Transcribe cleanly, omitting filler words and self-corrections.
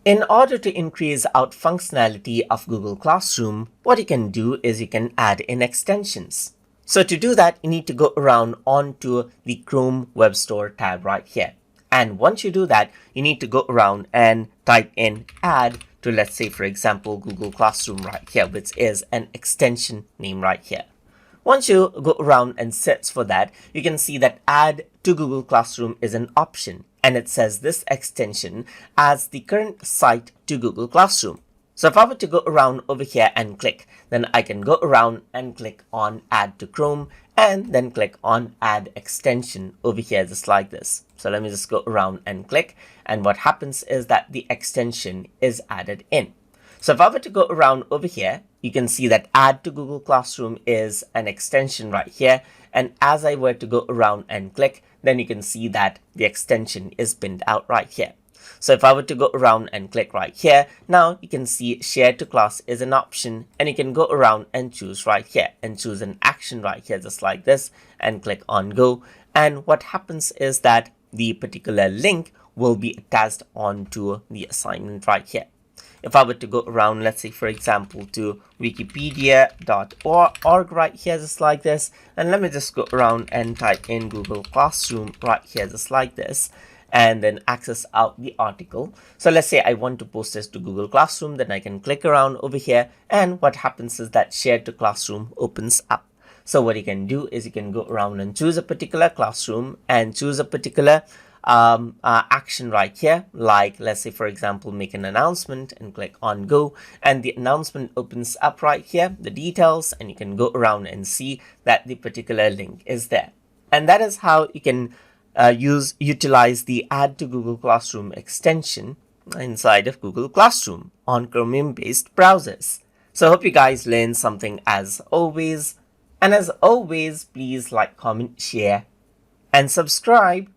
In order to increase out functionality of Google Classroom, what you can do is you can add in extensions. So to do that, you need to go around onto the Chrome Web Store tab right here. And once you do that, you need to go around and type in add to, let's say, for example, Google Classroom right here, which is an extension name right here. Once you go around and search for that, you can see that add to Google Classroom is an option, and it says this extension as the current site to Google Classroom. So if I were to go around over here and click, then I can go around and click on add to Chrome and then click on add extension over here just like this. So let me just go around and click, and what happens is that the extension is added in. So if I were to go around over here, you can see that add to Google Classroom is an extension right here. And as I were to go around and click, then you can see that the extension is pinned out right here. So if I were to go around and click right here, now you can see share to class is an option, and you can go around and choose right here and choose an action right here just like this and click on go. And what happens is that the particular link will be attached onto the assignment right here. If I were to go around, let's say, for example, to wikipedia.org right here, just like this, and let me just go around and type in Google Classroom right here, just like this, and then access out the article. So let's say I want to post this to Google Classroom, then I can click around over here, and what happens is that share to classroom opens up. So what you can do is you can go around and choose a particular classroom and choose a particular action right here, like let's say, for example, make an announcement and click on go, and the announcement opens up right here, the details, and you can go around and see that the particular link is there. And that is how you can utilize the add to Google Classroom extension inside of Google Classroom on Chromium based browsers. So I hope you guys learned something as always, and as always, please like, comment, share and subscribe.